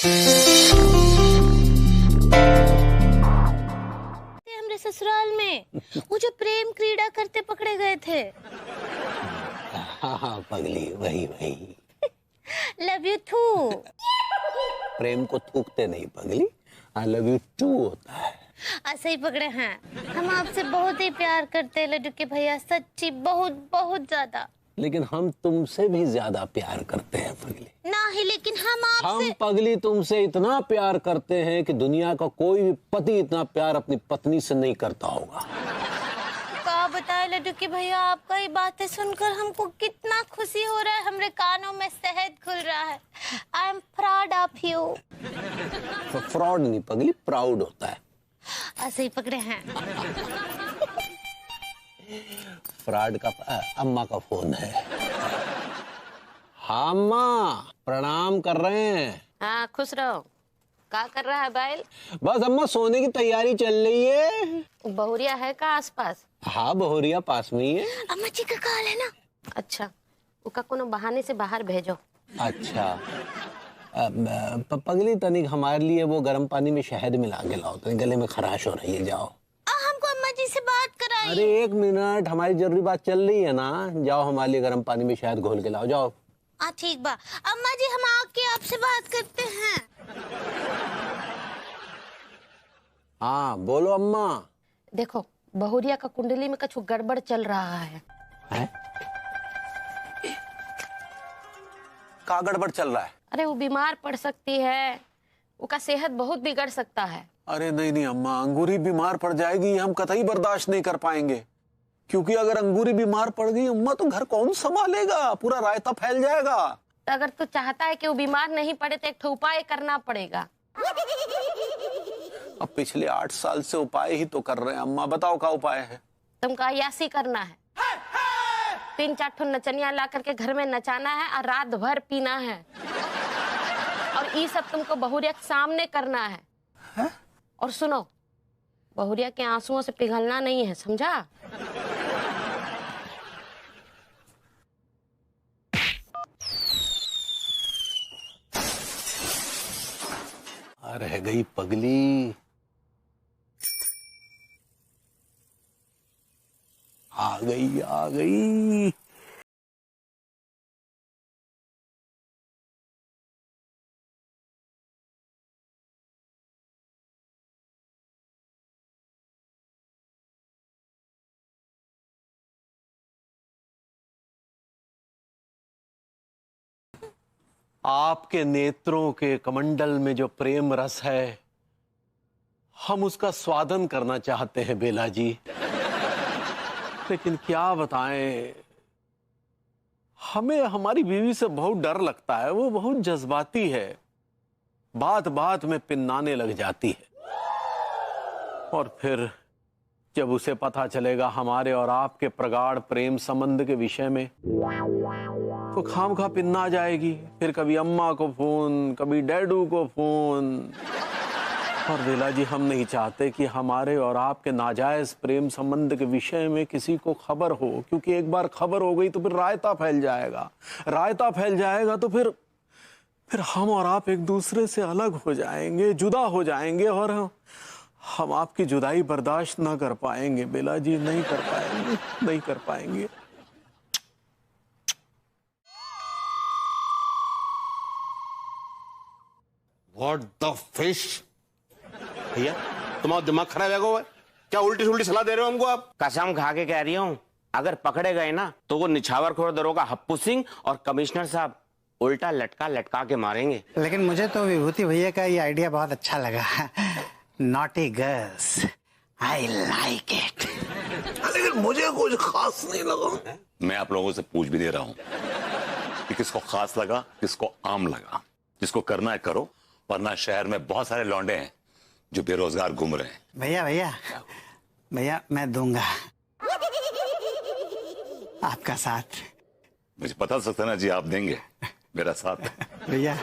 हमरे ससुराल में वो जो प्रेम क्रीड़ा करते पकड़े गए थे। हाँ हाँ पगली, वही वही। Love you to. प्रेम को थूकते नहीं पगली, आई लव यू टू होता है। ऐसे ही पकड़े हैं। हम आपसे बहुत ही प्यार करते हैं लड्डू के भैया, सच्ची बहुत बहुत ज्यादा। लेकिन हम तुमसे भी ज्यादा प्यार करते हैं पगली। नहीं, लेकिन हम आपसे। हम पगली तुमसे इतना प्यार करते हैं कि दुनिया का कोई भी पति इतना प्यार अपनी पत्नी से नहीं करता होगा। क्या बताए लड्डू के भैया, आपका ये बातें सुनकर हमको कितना खुशी हो रहा है, हमरे कानों में शहद खुल रहा है। I am proud of you. तो फ्रॉड नहीं पगली, प्राउड होता है। ऐसे ही पकड़े हैं। फ्रॉड का अम्मा का फोन है। हाँ अम्मा, प्रणाम कर रहे हैं। हाँ खुश रहो। क्या कर रहा है बैल? बस अम्मा सोने की तैयारी चल रही है। बहुरिया है का आसपास? हाँ बहुरिया पास में ही है। अम्मा जी का कॉल है ना। अच्छा, उका कोनो बहाने से बाहर भेजो। अच्छा पगली तनिक हमारे लिए वो गर्म पानी में शहद मिला के लाओ, तो गले में खराश हो रही है। जाओ। हमको अम्मा जी से बात कराइए। अरे एक मिनट, हमारी जरूरी बात चल रही है ना। जाओ हमारे लिए गर्म पानी में शहद घोल के लाओ, जाओ। ठीक बा अम्मा जी, हम आके आपसे बात करते हैं। हाँ बोलो अम्मा। देखो, बहुरिया का कुंडली में कुछ गड़बड़ चल रहा है। का गड़बड़ चल रहा है? अरे वो बीमार पड़ सकती है, उसका सेहत बहुत बिगड़ सकता है। अरे नहीं नहीं अम्मा, अंगूरी बीमार पड़ जाएगी, हम कतई बर्दाश्त नहीं कर पाएंगे। क्योंकि अगर अंगूरी बीमार पड़ गई अम्मा, तो घर कौन संभालेगा? पूरा रायता फैल जाएगा। तो अगर तू चाहता है कि वो बीमार नहीं पड़े तो एक ठो उपाय करना पड़ेगा। अब पिछले 8 साल से उपाय ही तो कर रहे हैं अम्मा, बताओ क्या उपाय है? तुमको अयासी करना है, 3-4 ठो नचनिया ला करके घर में नचाना है और रात भर पीना है। और ये सब तुमको बहुरिया के सामने करना है। और सुनो, बहुरिया के आंसुओं से पिघलना नहीं है, समझा? रह गई पगली। आ गई आ गई। आपके नेत्रों के कमंडल में जो प्रेम रस है, हम उसका स्वादन करना चाहते हैं बेला जी। लेकिन क्या बताएं, हमें हमारी बीवी से बहुत डर लगता है। वो बहुत जज्बाती है, बात बात में पिन्नाने लग जाती है। और फिर जब उसे पता चलेगा हमारे और आपके प्रगाढ़ प्रेम संबंध के विषय में, तो खामखा पिन्ना जाएगी। फिर कभी अम्मा को फोन, कभी डैडू को फोन। और बेला जी, हम नहीं चाहते कि हमारे और आपके नाजायज प्रेम संबंध के विषय में किसी को खबर हो, क्योंकि एक बार खबर हो गई तो फिर रायता फैल जाएगा। रायता फैल जाएगा तो फिर हम और आप एक दूसरे से अलग हो जाएंगे, जुदा हो जाएंगे, और हम आपकी जुदाई बर्दाश्त ना कर पाएंगे बेला जी, नहीं कर पाएंगे, नहीं कर पाएंगे। What the fish? भैया तुम्हारा दिमाग खराब है क्या? क्या उल्टी सुल्टी सलाह दे रहे हो हमको आप? कसम खा के कह रही हूँ, अगर पकड़े गए ना तो वो निछावर खोर दरोगा हप्पू सिंह और कमिश्नर साहब उल्टा लटका लटका के मारेंगे। लेकिन मुझे तो विभूति भैया का ये आइडिया बहुत अच्छा लगा। Naughty girls, I like it. लेकिन मुझे कुछ खास नहीं लगा। मैं आप लोगों से पूछ भी दे रहा हूँ कि किसको खास लगा, किसको आम लगा। जिसको करना है करो, वरना शहर में बहुत सारे लौंडे हैं जो बेरोजगार घूम रहे हैं। भैया भैया भैया, मैं दूंगा आपका साथ। मुझे पता सक्सेना जी आप देंगे मेरा साथ। भैया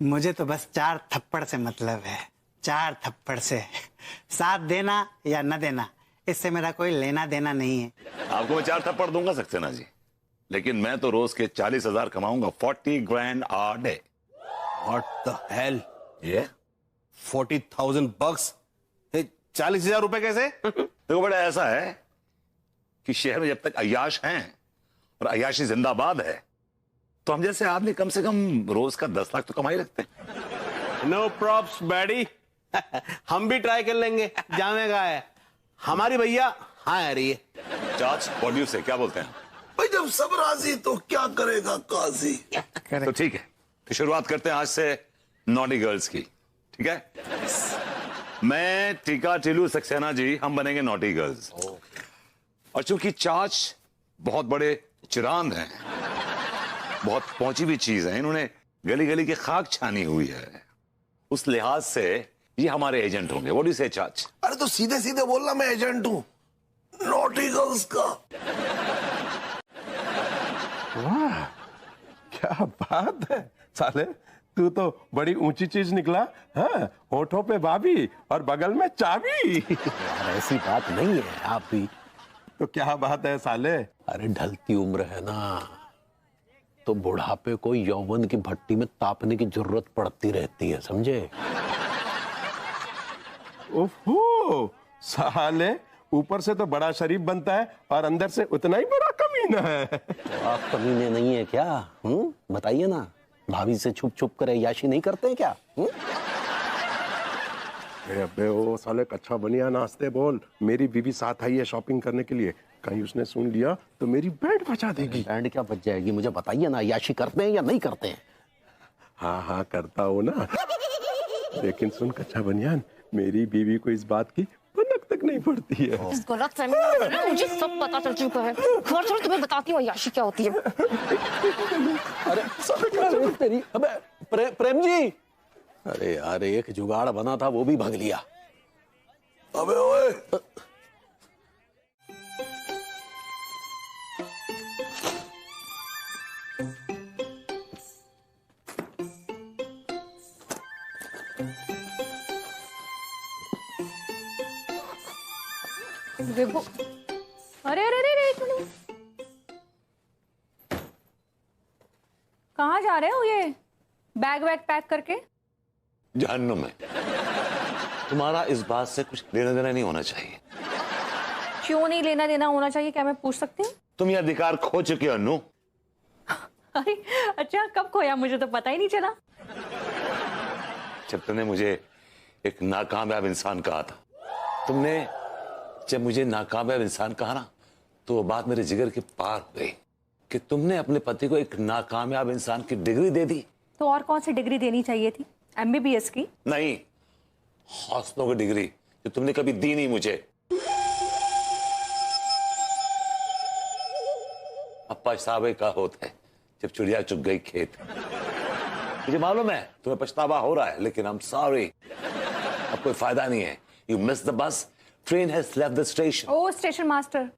मुझे तो बस 4 थप्पड़ से मतलब है, 4 थप्पड़ से। साथ देना या न देना, इससे मेरा कोई लेना देना नहीं है। आपको मैं 4 थप्पड़ दूंगा सक्सेना जी, लेकिन मैं तो रोज के 40,000 कमाऊंगा, 40 grand a day। What the hell? ये 40,000 bucks? 40,000 रुपए कैसे? देखो बेटा, ऐसा है कि शहर में जब तक अय्याश हैं और अय्याशी जिंदाबाद है, तो हम जैसे आदमी कम से कम रोज का 10 लाख तो कमाई रखते हैं। No props, baddie. हम भी ट्राई कर लेंगे, जामेगा है हमारी भैया। हाँ आ रही है। चाच, व्हाट डू यू से, क्या बोलते हैं? भाई जब सब राजी तो क्या करेगा काजी। तो ठीक है, तो शुरुआत करते हैं आज से नॉटी गर्ल्स की, ठीक है? मैं, टीका, टिलू, सक्सेना जी, हम बनेंगे नॉटी गर्ल्स। और चूंकि चाच बहुत बड़े चिरांद हैं, बहुत पहुंची हुई चीज है, इन्होंने गली गली की खाक छानी हुई है, उस लिहाज से ये हमारे एजेंट होंगे। व्हाट डू यू से चाच? अरे तो सीधे सीधे बोलना, मैं एजेंट हूँ नॉटी गर्ल्स का। वाह, क्या बात है साले, तू तो बड़ी ऊंची चीज निकला। हाँ, होठों पे भाभी और बगल में चाबी। यार ऐसी बात नहीं है, आप भी। तो क्या बात है साले? अरे ढलती उम्र है ना, तो बुढ़ापे को यौवन की भट्टी में तापने की जरूरत पड़ती रहती है, समझे? ओहो साले, ऊपर से तो बड़ा शरीफ बनता है और अंदर से उतना ही बड़ा कमीना है। तो आप कमीने नहीं है क्या? बताइए ना, भाभी से छुप छुप कर याशी नहीं करते हैं क्या? अबे ओ साले, कच्चा बनिया नाचते बोल। मेरी बीवी साथ आई है शॉपिंग करने के लिए, कहीं उसने सुन लिया तो मेरी बैंड बजा देगी। बैंड क्या बच जाएगी? मुझे बताइए ना, याशी करते हैं या नहीं करते हैं? हाँ हाँ करता हूँ ना, लेकिन सुन कच्चा बनियान, मेरी बीवी को इस बात की भनक तक नहीं पड़ती है। इस गलत फहमी में मुझे सब पता चल चुका है। घर चलो, तुम्हें बताती हूँ अय्याशी क्या होती है। अरे तेरी, अबे प्रेम जी, अरे यार एक जुगाड़ बना था, वो भी भग लिया। अबे ओए, विभू, अरे अरे अरे एक मिनट, कहाँ जा रहे हो ये बैग वैग पैक करके? जहन्नुम में। तुम्हारा इस बात से कुछ लेना देना नहीं होना चाहिए। क्यों नहीं लेना देना होना चाहिए, क्या मैं पूछ सकती हूँ? तुम ये अधिकार खो चुके हो अन्नू। अरे अच्छा, कब खोया? मुझे तो पता ही नहीं चला। जब तुमने मुझे एक नाकामयाब इंसान कहा था, तुमने जब मुझे नाकामयाब इंसान कहा ना, तो वो बात मेरे जिगर के पार हो गई कि तुमने अपने पति को एक नाकामयाब इंसान की डिग्री दे दी। तो और कौन सी डिग्री देनी चाहिए थी? MBBS की? नहीं, हौसलों की डिग्री, जो तुमने कभी दी नहीं मुझे। अब पछतावे का होता है जब चिड़िया चुग गई खेत। मुझे मालूम है तुम्हें पछतावा हो रहा है, लेकिन I'm sorry, अब कोई फायदा नहीं है। You missed the bus, train has left the station। ओ स्टेशन मास्टर,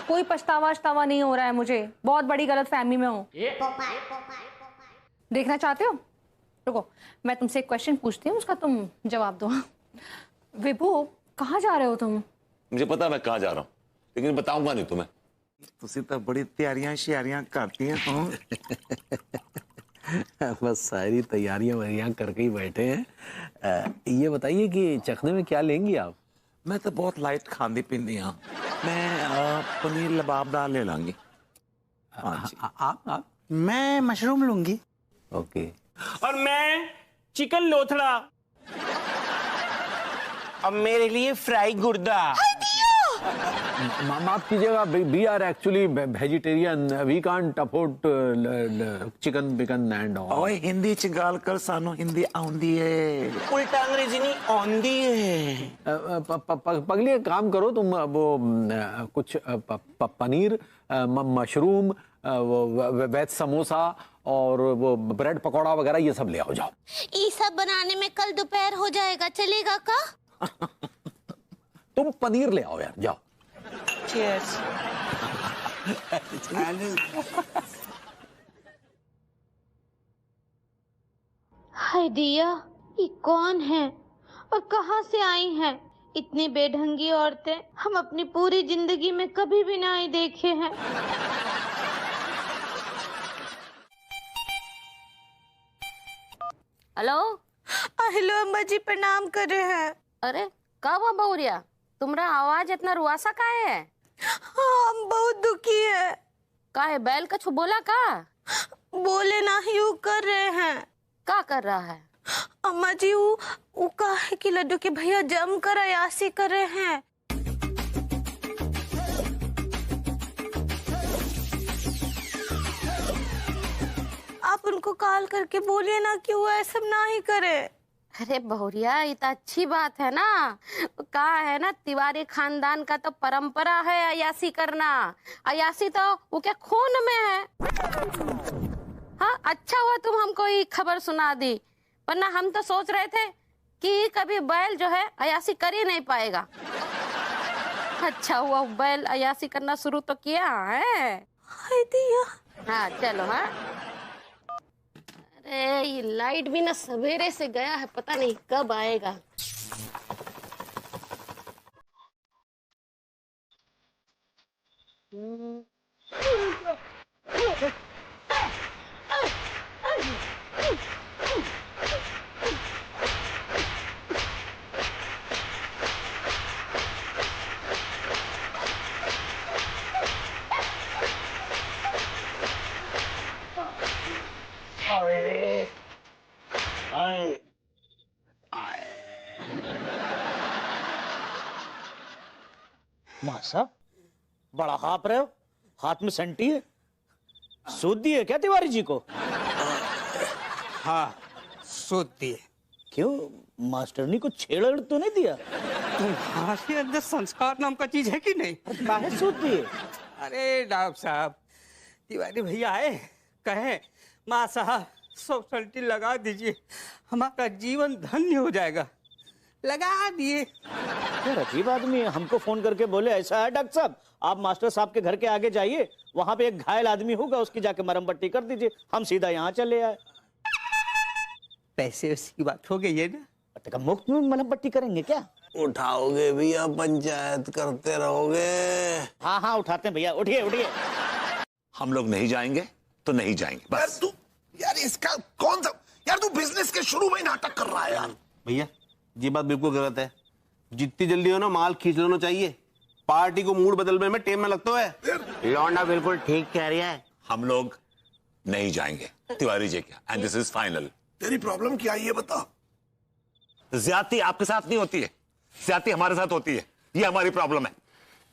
कोई पछतावा नहीं हो रहा है मुझे, बहुत बड़ी गलत फहमी में हूँ। देखना चाहते हो? रुको, मैं तुमसे एक क्वेश्चन पूछती हूँ, उसका तुम जवाब दो। विभू, कहाँ जा रहे हो तुम? मुझे पता मैं कहाँ जा रहा हूँ, लेकिन बताऊंगा नहीं तुम्हें। तुसी तो बड़ी तैयारियां श्यारियां करती हैं। बस सारी तैयारियां वैयारियां करके ही बैठे हैं। ये बताइए कि चखने में क्या लेंगी आप? मैं तो बहुत लाइट खांदी पींदी हाँ। मैं पनीर लबाबदार ले लांगी। हाँ जी। आप? मैं मशरूम लूंगी। ओके। और मैं चिकन लोथड़ा। अब मेरे लिए फ्राई गुर्दा। माफ कीजिएगा, we are actually vegetarian, we can't afford chicken bicken and all. ओए हिंदी च गाल कर, सानू हिंदी आउंदी है, उल्टा अंग्रेजी नहीं आउंदी है। पगली एक काम करो तुम, वो कुछ पनीर, मशरूम, वेज समोसा और वो ब्रेड पकौड़ा वगैरह ये सब ले आओ जाओ। ये सब बनाने में कल दोपहर हो जाएगा, चलेगा का? तुम पनीर ले आओ यार, जाओ। Cheers। हाय दिया, ये कौन है और कहाँ से आई हैं? इतनी बेढंगी औरतें हम अपनी पूरी जिंदगी में कभी भी ना देखे हैं। हेलो। हेलो अम्मा जी, प्रणाम कर रहे हैं। अरे कब हो बहुरिया, तुम्हारा आवाज इतना रुआसा का है? हाँ, हम बहुत दुखी है। का है, बैल कछु बोला का? बोले ना ही वो कर रहे हैं। का कर रहा है? अम्मा जी वो का है कि लड्डू के भैया जम कर अयासी कर रहे हैं। आप उनको कॉल करके बोलिए ना कि वो ऐसा ना ही करे। अरे बहुरिया, ये तो अच्छी बात है ना। का है ना, तिवारी खानदान का तो परंपरा है अयासी करना। अयासी तो वो क्या खून में है। हाँ, अच्छा हुआ तुम हमको ये खबर सुना दी, वरना हम तो सोच रहे थे कि कभी बैल जो है अयासी कर ही नहीं पाएगा। अच्छा हुआ बैल अयासी करना शुरू तो किया है। हाय दिया। हाँ चलो। हाँ, अरे ये लाइट भी ना सवेरे से गया है, पता नहीं कब आएगा। मां साहब, बड़ा हाफ रहे हो, हाथ में संटी है। सूद दी है क्या तिवारी जी को? हाँ, सूद दिए। क्यों, मास्टरनी को छेड़ तो नहीं दिया? तुम्हारे अंदर संस्कार नाम का चीज है कि नहीं? काहे सूद दिए? अरे डॉक्टर साहब, तिवारी भैया आए, कहे माँ साहब 100 सल्टी लगा दीजिए, हमारा जीवन धन्य हो जाएगा। लगा दिए। यार अजीब आदमी है, हमको फोन करके बोले ऐसा है डॉक्टर साहब, आप मास्टर साहब के घर के आगे जाइए, वहां पे एक घायल आदमी होगा, उसकी जाके मरहम पट्टी कर दीजिए। हम सीधा यहाँ चले आए। पैसे उसकी बात हो गई है ना? मुफ्त में मरहम पट्टी करेंगे क्या? उठाओगे भैया, पंचायत करते रहोगे। हाँ हाँ उठाते हैं भैया, उठिए उठिए। हम लोग नहीं जाएंगे तो नहीं जाएंगे बस। तू यार इसका कौन सा, यार तू बिजनेस के शुरू में ही नाटक कर रहा है यार। भैया ये बात बिल्कुल गलत है। जितनी जल्दी हो ना माल खींच लेना चाहिए। पार्टी को मूड बदलने में टाइम में लगता है। लौंडा बिल्कुल ठीक कह रही है। हम लोग नहीं जाएंगे तिवारी जी क्या, एंड दिस इज फाइनल। तेरी प्रॉब्लम क्या है ये बता। ज्यादती आपके साथ नहीं होती है, ज्यादती हमारे साथ होती है, ये हमारी प्रॉब्लम है।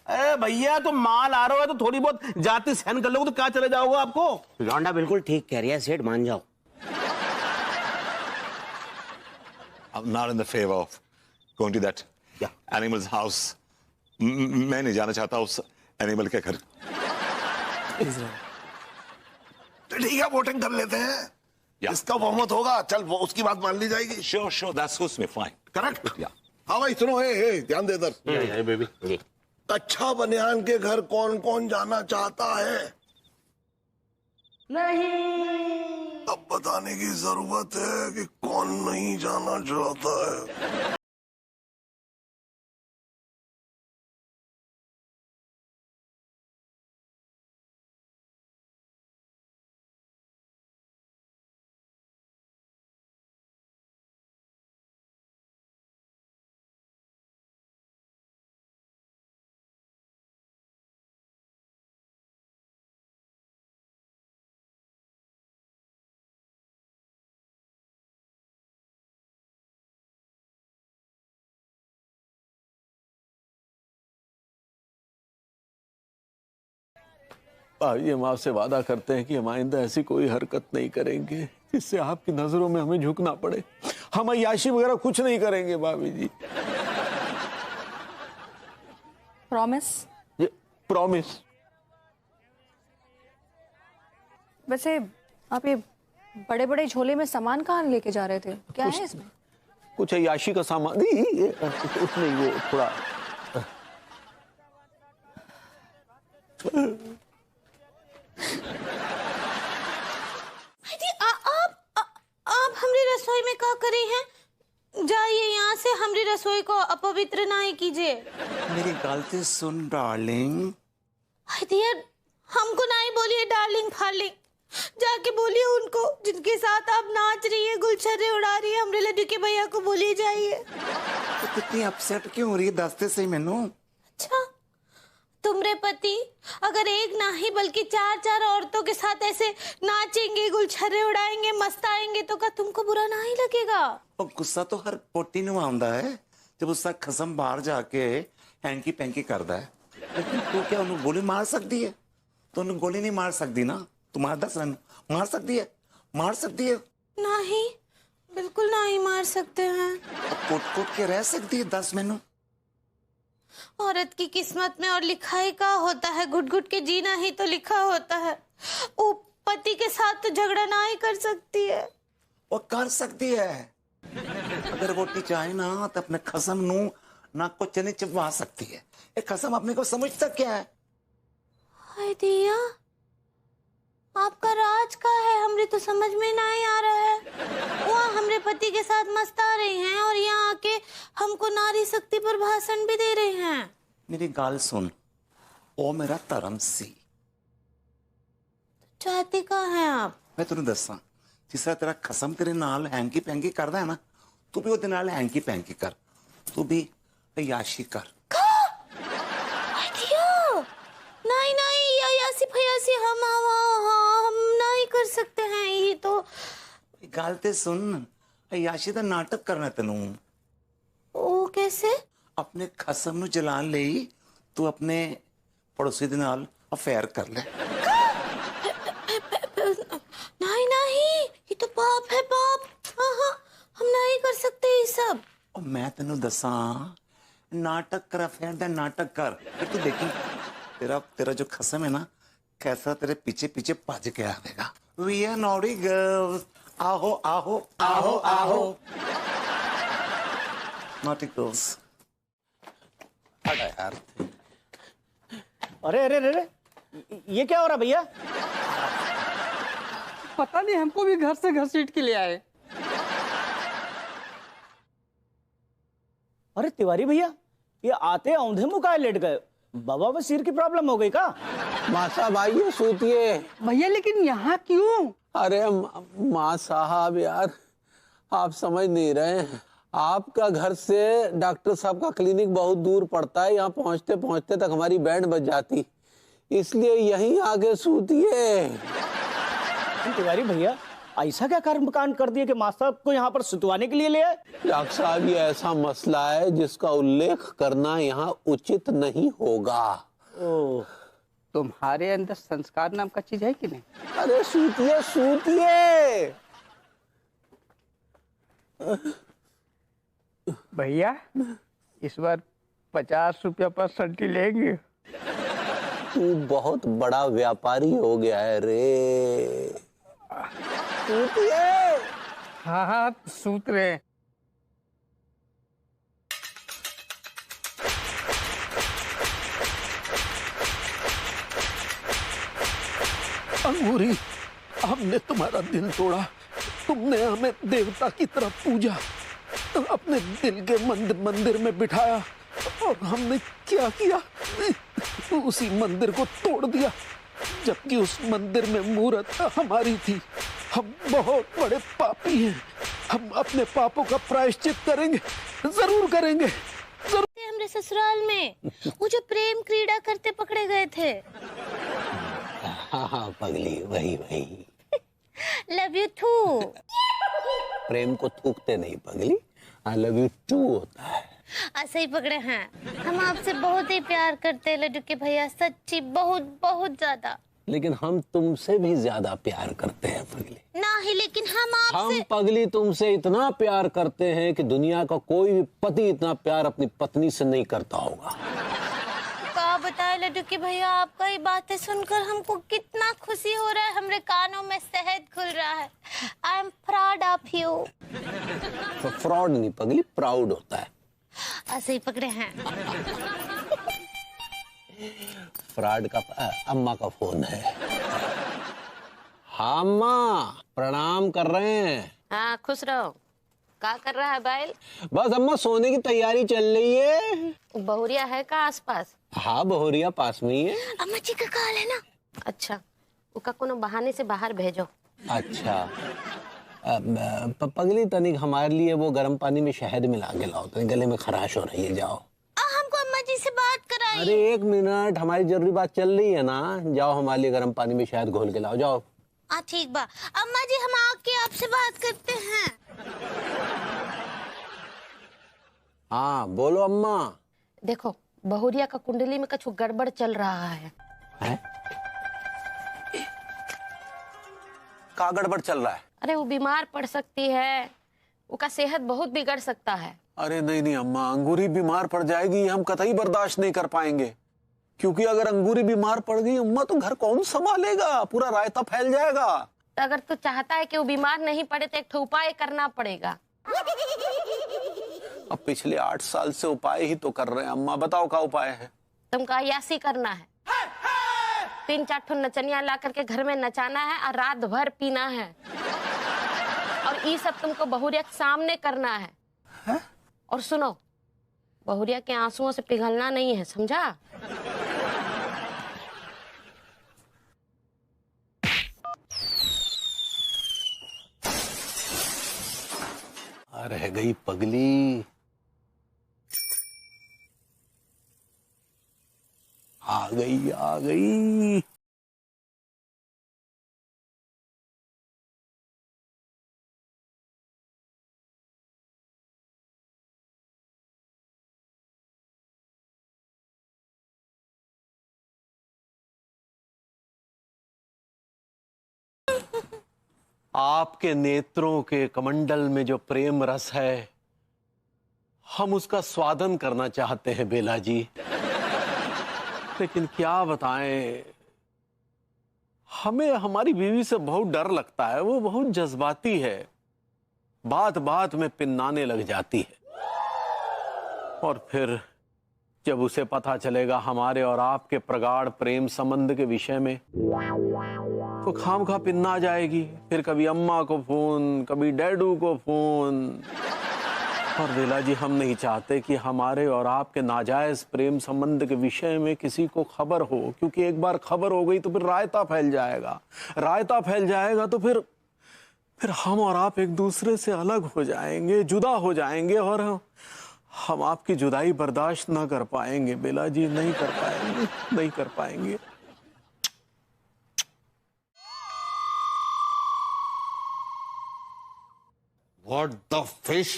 अरे भैया तो माल आ रहा है तो थोड़ी बहुत जाति सहन कर लोगे तो क्या चले जाओगे आपको। लौंडा बिल्कुल ठीक कह रही है, सेठ मान जाओ। I'm not in the favor of going to that animal's house. मैं नहीं जाना चाहता उस एनिमल के घर। तो ठीक है, वोटिंग कर लेते हैं। इसका बहुमत होगा, चल वो उसकी बात मान ली जाएगी। Sure, sure, that suits me fine. Correct. Yeah. हाँ भाई सुनो, हे ध्यान दे इधर। बेबी अच्छा बनियान के घर कौन कौन जाना चाहता है? नहीं। अब बताने की जरूरत है कि कौन नहीं जाना चाहता है। आइए हम आपसे वादा करते हैं कि हम आइंदा ऐसी कोई हरकत नहीं करेंगे जिससे आपकी नजरों में हमें झुकना पड़े। हम अय्याशी वगैरह कुछ नहीं करेंगे भाभी जी। प्रॉमिस? प्रॉमिस। वैसे आप ये बड़े बड़े झोले में सामान कहाँ लेके जा रहे थे? क्या है इसमें? कुछ अय्याशी का सामान उसमें वो थोड़ा आप हमारी रसोई में क्या करे हैं? जाइए यहाँ से, हमारी रसोई को अपवित्र नहीं कीजिए। मेरी गलती सुन डार्लिंग। डियर, हमको नहीं बोलिए डार्लिंग फार्लिंग। जाके बोलिए उनको, जिनके साथ आप नाच रही है, गुलछर्रे उड़ा रही है, हमरे लड्डू के भैया को बोलिए जाइए। तो कितनी अपसेट क्यों हो रही है, दसते सही मैनू। अच्छा, तुमरे पति अगर एक नहीं बल्कि 4-4 औरतों के साथ ऐसे नाचेंगे, गुलछर्रे उड़ाएंगे, मस्ताएंगे तो क्या तुमको बुरा नहीं लगेगा? और गुस्सा तो हर पोटी नु आंदा है जब उसका खसम बाहर जाके हैंकी पैंकी करता है। लेकिन तू क्या उन्हें गोली मार सकती है? तो उन्हें गोली नहीं मार सकती ना। तुम्हारा 10 रन मार सकती है, मार सकती है। नहीं, बिल्कुल नहीं मार सकते हैं। कोट कोट के रह सकती है 10 मैनू। औरत की किस्मत में और लिखाई का होता है, घुट घुट के जीना ही तो लिखा होता है। वो पति के साथ तो झगड़ा ना ही कर सकती है। वो कर सकती है, अगर वो चाहे ना तो अपने खसम नू नाक को चने चिपवा सकती है। एक खसम अपने को समझता क्या है? हाय दिया, आपका राज का है, हमरे तो समझ में नहीं आ रहा है। वहाँ हमरे पति के साथ मस्ता रही हैं और यहाँ आके हमको नारी शक्ति पर भाषण भी दे रहे हैं। मेरी गाल सुन, ओ मेरा धर्म सी। चाहते कहाँ हैं आप? मैं तुझे दसा, जिस तरह तेरा खसम तेरे नाल हैंकी पैंकी करदा है ना, तू भी ओदे नाल हैंकी पैंकी कर, तू भी अयाशी कर। नहीं नहीं, अयासी फयासी हम नहीं कर सकते हैं। ये तो गाल ते सुन, अयाशी दा नाटक करना तेनू। ओ कैसे? अपने खसम नु जलान ले तू अपने पड़ोसी दे नाल अफेयर कर ले। नहीं नहीं, ये तो पाप है, पाप। हम नहीं कर सकते ये सब। और मैं तेनू दसा, नाटक कर, अफेयर दा नाटक कर, फिर तू देखी तेरा जो खसम है ना, कैसा तेरे पीछे पीछे भज के आवेगा। We are naughty girls, आहो आहो आहो आहो, naughty girls। यार, अरे अरे अरे, ये क्या हो रहा भैया? पता नहीं, हमको भी घर से घसीट के ले आए। अरे तिवारी भैया, ये आते औंधे मुंह काहे लेट गए? बाबा में सिर की प्रॉब्लम हो गई का? माँ साहब आइए, सूतिए। भैया लेकिन यहाँ क्यों? अरे माँ साहब यार, आप समझ नहीं रहे हैं। आपका घर से डॉक्टर साहब का क्लिनिक बहुत दूर पड़ता है, यहाँ पहुँचते पहुँचते तक हमारी बैंड बज जाती, इसलिए यहीं आके सूतिए। तिवारी भैया, ऐसा क्या कर्मकांड कर दिया कि मास्टर साहब को यहाँ पर सुतवाने के लिए ले आए? डॉक्टर साहब, ये ऐसा मसला है जिसका उल्लेख करना यहाँ उचित नहीं होगा। ओह, तुम्हारे अंदर संस्कार नाम का चीज है कि नहीं? अरे सूतिए सूतिए। भैया इस बार 50 रुपया पर संटी लेंगे। तू बहुत बड़ा व्यापारी हो गया है रे। सूतिए। हाँ हाँ, सूत रहे। अंगूरी, हमने तुम्हारा दिल तोड़ा, तुमने हमें देवता की तरफ पूजा, अपने दिल के मंदिर में बिठाया, और हमने क्या किया? उसी मंदिर को तोड़ दिया, जबकि उस मंदिर में मूर्त हमारी थी। हम बहुत बड़े पापी हैं, हम अपने पापों का प्रायश्चित करेंगे, जरूर करेंगे। हमरे ससुराल में वो जो प्रेम क्रीड़ा करते पकड़े गए थे। हाँ पगली, वही लव यू टू। प्रेम को थूकते नहीं पगली, आई लव यू टू होता है। ऐसे ही पकड़े हैं। हम आपसे बहुत ही प्यार करते हैं लड्डू के भैया, सच्ची, बहुत बहुत ज्यादा। लेकिन हम तुमसे भी ज्यादा प्यार करते हैं पगली। नहीं, लेकिन हम आपसे। हम पगली तुमसे इतना प्यार करते हैं कि दुनिया का कोई भी पति इतना प्यार अपनी पत्नी से नहीं करता होगा। क्या बताए लड्डू के भैया, आपका ये बातें सुनकर हमको कितना खुशी हो रहा है, हमरे कानों में शहद खुल रहा है। I am proud of you. Fraud नहीं पगली, प्राउड होता है। ऐसे ही पकड़े हैं। फ्रॉड का अम्मा का फोन है। हाँ अम्मा, प्रणाम कर रहे हैं। हाँ खुश रहो। क्या कर रहा है बैल? बस अम्मा, सोने की तैयारी चल रही है। बहुरिया है का आसपास? हाँ बहुरिया पास में ही है। अम्मा जी का कॉल है ना। अच्छा, उका कोनो बहाने से बाहर भेजो। अच्छा पगली तनिक हमारे लिए वो गर्म पानी में शहद मिला के लाओ, तनिक गले में खराश हो रही है। जाओ हमको अम्मा जी से बात कराइए। अरे 1 मिनट, हमारी जरूरी बात चल रही है ना। जाओ हमारे लिए गर्म पानी में शहद घोल के लाओ, जाओ। ठीक बा अम्मा जी, हम आके आपसे बात करते हैं। हाँ बोलो अम्मा। देखो बहुरिया का कुंडली में कुछ गड़बड़ चल रहा है। का गड़बड़ चल रहा है? अरे वो बीमार पड़ सकती है, उसका सेहत बहुत बिगड़ सकता है। अरे नहीं नहीं अम्मा, अंगूरी बीमार पड़ जाएगी, हम कतई बर्दाश्त नहीं कर पाएंगे। क्योंकि अगर अंगूरी बीमार पड़ गई अम्मा तो घर कौन संभालेगा, पूरा रायता फैल जाएगा। तो अगर तू चाहता है कि वो बीमार नहीं पड़े तो एक ठो उपाय करना पड़ेगा। अब पिछले 8 साल से उपाय ही तो कर रहे हैं अम्मा, बताओ क्या उपाय है? तुमको अय्यासी करना है, 3-4 ठो नचनिया ला करके घर में नचाना है और रात भर पीना है। और ये सब तुमको बहुरिया के सामने करना है। और सुनो, बहुरिया के आंसुओं से पिघलना नहीं है, समझा? रह गई पगली। आ गई आ गई। आपके नेत्रों के कमंडल में जो प्रेम रस है, हम उसका स्वादन करना चाहते हैं बेला जी। लेकिन क्या बताएं, हमें हमारी बीवी से बहुत डर लगता है। वो बहुत जज्बाती है, बात बात में पिन्नाने लग जाती है। और फिर जब उसे पता चलेगा हमारे और आपके प्रगाढ़ प्रेम संबंध के विषय में, तो खामखा पिन्ना जाएगी। फिर कभी अम्मा को फोन, कभी डैडू को फोन। और बेला जी, हम नहीं चाहते कि हमारे और आपके नाजायज प्रेम संबंध के विषय में किसी को खबर हो, क्योंकि एक बार खबर हो गई तो फिर रायता फैल जाएगा। रायता फैल जाएगा तो फिर हम और आप एक दूसरे से अलग हो जाएंगे, जुदा हो जाएंगे, और हम आपकी जुदाई बर्दाश्त ना कर पाएंगे बेला जी, नहीं कर पाएंगे, नहीं कर पाएंगे। What the fish?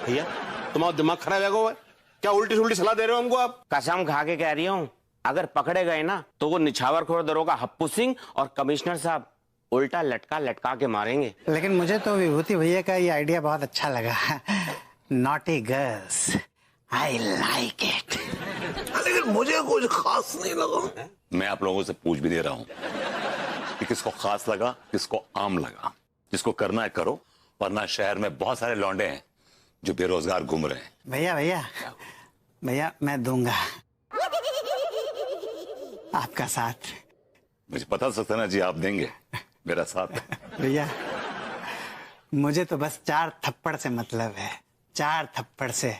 भैया तुम्हारा दिमाग खराब है क्या? क्या उल्टी सुल्टी सलाह दे रहे हो हमको आप? कसम खा के कह रही हूँ, अगर पकड़े गए ना तो वो निछावर खोर दरोगा हप्पू सिंह और कमिश्नर साहब उल्टा लटका लटका के मारेंगे। लेकिन मुझे तो विभूति भैया का ये आइडिया बहुत अच्छा लगा। Naughty girls, I like it. लेकिन मुझे कुछ खास नहीं लगा। मैं आप लोगों से पूछ भी दे रहा हूं कि किसको खास लगा, किसको आम लगा। जिसको करना है करो, वरना शहर में बहुत सारे लौंडे हैं जो बेरोजगार घूम रहे हैं। भैया भैया भैया, मैं दूंगा आपका साथ। मुझे पता सक्सेना जी आप देंगे मेरा साथ। भैया मुझे तो बस 4 थप्पड़ से मतलब है, 4 थप्पड़ से।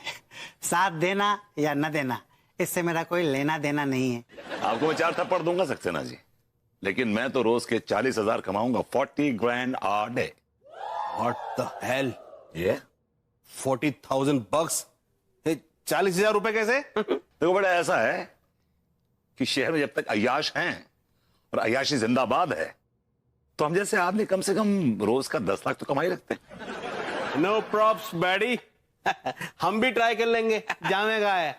साथ देना या न देना, इससे मेरा कोई लेना देना नहीं है। आपको मैं 4 थप्पड़ दूंगा सक्सेना जी, लेकिन मैं तो रोज के 40,000 कमाऊंगा, 40 grand a day। What the hell? ये 40,000 bucks? 40,000 रुपए कैसे? देखो बेटा, ऐसा है कि शहर में जब तक अय्याश हैं और अय्याशी जिंदाबाद है, तो हम जैसे आदमी कम से कम रोज का 10 लाख तो कमा ही रखते हैं। No props baddie. हम भी ट्राई कर लेंगे, जामेगा है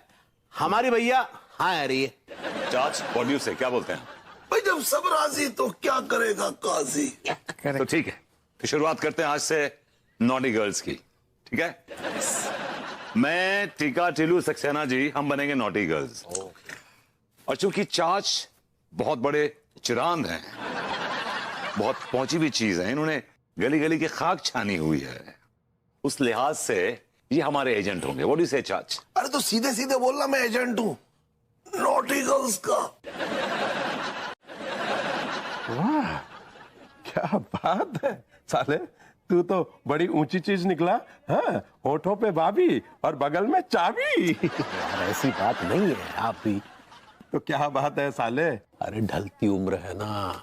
हमारी भैया। हाँ आ रही है। चार्ज पॉड्यूस से क्या बोलते हैं भाई, जब सब राजी तो क्या करेगा काजी। तो ठीक है, तो शुरुआत करते हैं आज से नॉटी गर्ल्स की। ठीक है, मैं टीका टिलू सक्सेना जी, हम बनेंगे नॉटी गर्ल्स। और चूंकि चाच बहुत बड़े चिरांद हैं, बहुत पहुंची भी चीज है, इन्होंने गली गली की खाक छानी हुई है, उस लिहाज से ये हमारे एजेंट होंगे। व्हाट डू यू से चाच? अरे तो सीधे सीधे बोलना, मैं एजेंट हूँ नॉटी गर्ल्स का। वाह क्या बात है साले, तू तो बड़ी ऊंची चीज निकला। हाँ, होठों पे भाभी और बगल में चाबी। यार ऐसी बात नहीं है, आप भी तो क्या बात है साले। अरे ढलती उम्र है ना,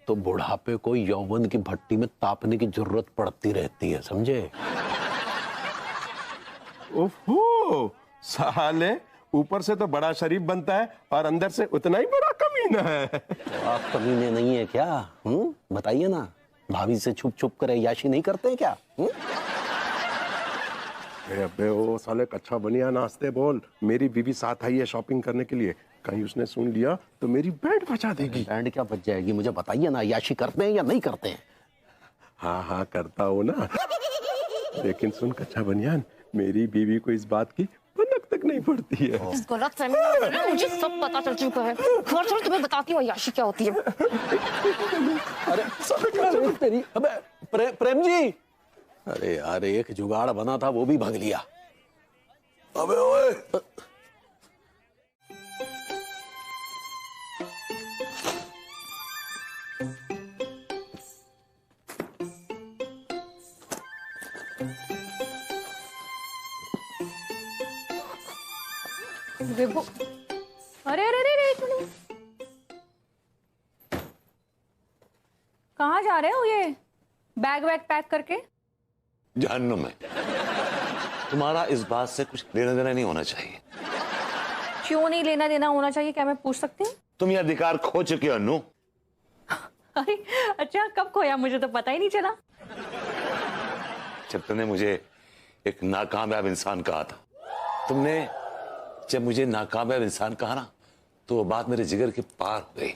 तो बुढ़ापे को यौवन की भट्टी में तापने की जरूरत पड़ती रहती है, समझे? ओहो साले, ऊपर से तो बड़ा शरीफ बनता है और अंदर से उतना ही बड़ा कमीना है। तो आप कमीने नहीं है क्या? बताइए ना, भाभी से छुप छुप कर याशी नहीं करते क्या? अबे ओ साले, कच्चा बनिया नाश्ते बोल। मेरी बीवी साथ आई है शॉपिंग करने के लिए, कहीं उसने सुन लिया तो मेरी बैंड बचा देगी। बैंड क्या बच जाएगी? मुझे बताइए ना, याशी करते हैं या नहीं करते हैं? हाँ हाँ करता हूँ ना, लेकिन सुन कच्चा बनियान, मेरी बीवी को इस बात की भनक तक नहीं पड़ती है। मुझे सब पता चल चुका है। चलो तुम्हें बताती हूँ याशी क्या होती है। अरे तेरी, अबे प्रेम जी, अरे यार एक जुगाड़ बना था वो भी भाग लिया। अबे ओए, विभू, अरे अरे अरे अरे, एक मिनट, कहाँ जा रहे हो ये बैग वैग पैक करके? जहन्नुम में। तुम्हारा इस बात से कुछ लेना देना नहीं होना चाहिए। क्यों नहीं लेना देना होना चाहिए, क्या मैं पूछ सकती हूँ? तुम ये अधिकार खो चुके हो अन्नू। अरे अच्छा, कब खोया? मुझे तो पता ही नहीं चला। जब तुमने मुझे एक नाकामयाब इंसान कहा था, तुमने जब मुझे नाकामयाब इंसान कहा ना, तो वो बात मेरे जिगर के पार हो गई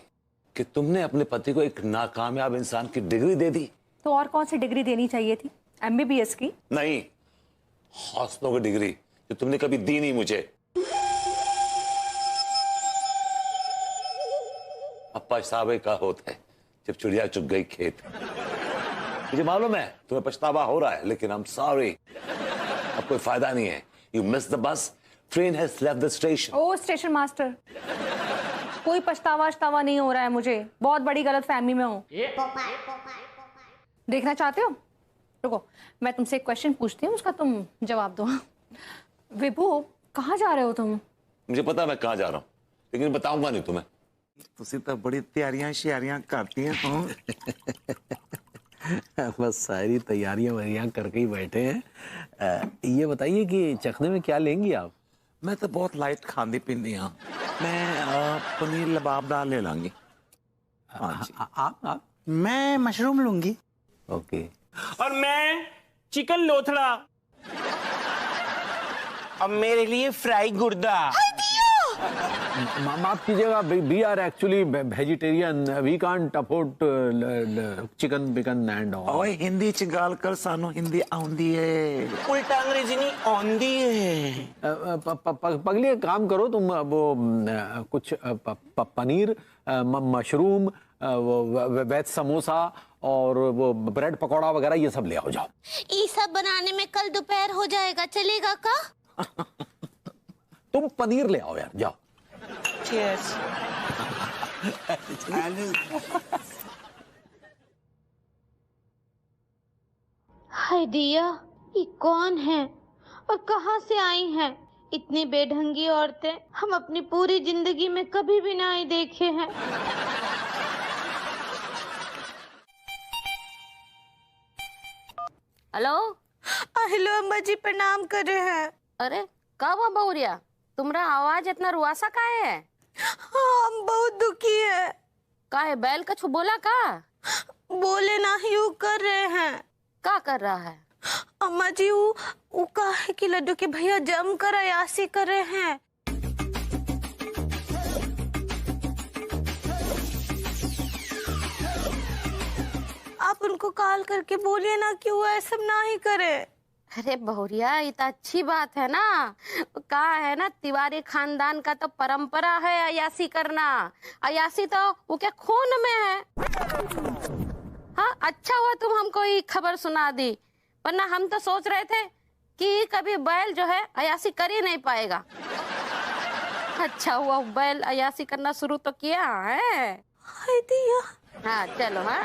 कि तुमने अपने पति को एक नाकामयाब इंसान की डिग्री दे दी। तो और कौन सी डिग्री देनी चाहिए थी? MBBS की? नहीं, हौसलों की डिग्री जो तुमने कभी दी नहीं मुझे। अब पछतावे का होता है जब चिड़िया चुग गई खेत। मुझे मालूम है तुम्हें पछतावा हो रहा है, लेकिन आई एम सॉरी, अब कोई फायदा नहीं है। You miss the bus, train has left the station. ओ स्टेशन मास्टर, कोई पछतावा नहीं हो रहा है मुझे, बहुत बड़ी गलत फहमी में हूँ। देखना चाहते हो? रुको, मैं तुमसे एक क्वेश्चन पूछती हूँ, उसका तुम जवाब दो। विभू, कहाँ जा रहे हो तुम? मुझे पता है मैं कहाँ जा रहा हूँ, लेकिन बताऊंगा नहीं तुम्हें। तुसी तो बड़ी तैयारियां श्यारियां करती हैं तुम। बस सारी तैयारियां वैयारियां करके ही बैठे हैं। ये बताइए कि चखने में क्या लेंगी आप? मैं तो बहुत लाइट खांदी पींदी हाँ। मैं पनीर लबाबदार ले लांगी। आप? मैं मशरूम लूंगी। ओके। और मैं चिकन लोथड़ा। अब मेरे लिए फ्राई गुर्दा। माफ कीजिएगा, we are actually vegetarian, we can't afford chicken bicken and all. ओए हिंदी च गाल कर, सानू हिंदी आउंदी है। उल्टा अंग्रेजी नहीं आउंदी है। पगली एक काम करो तुम, वो कुछ पनीर, मशरूम, वेज समोसा और वो ब्रेड पकौड़ा वगैरह ये सब ले आओ जाओ। ये सब बनाने में कल दोपहर हो जाएगा, चलेगा का? तुम पनीर ले आओ यार, जाओ। Cheers. हाय दिया, ये कौन है और कहां से आई हैं? इतनी बेढंगी औरतें हम अपनी पूरी जिंदगी में कभी भी नहीं देखे हैं। हेलो। हेलो अम्मा जी, प्रणाम कर रहे हैं। अरे कब हुआ बहुरिया, तुम्हारा आवाज इतना रुआसा का है? हम बहुत दुखी है। का है, बैल कछु बोला का? बोले ना, यू कर रहे हैं। का कर रहा है? अम्मा जी वो कहा है कि लड्डू के भैया जम कर अयासी कर रहे हैं। आप उनको कॉल करके बोलिए ना कि वो ऐसा ना ही करे। अरे बहुरिया, ये तो अच्छी बात है ना। कहा है ना, तिवारी खानदान का तो परंपरा है अयासी करना। अयासी तो वो क्या खून में है। हाँ, अच्छा हुआ तुम हमको ये खबर सुना दी, वरना हम तो सोच रहे थे कि कभी बैल जो है अयासी कर ही नहीं पाएगा। अच्छा हुआ बैल अयासी करना शुरू तो किया है। हाँ चलो। हाँ,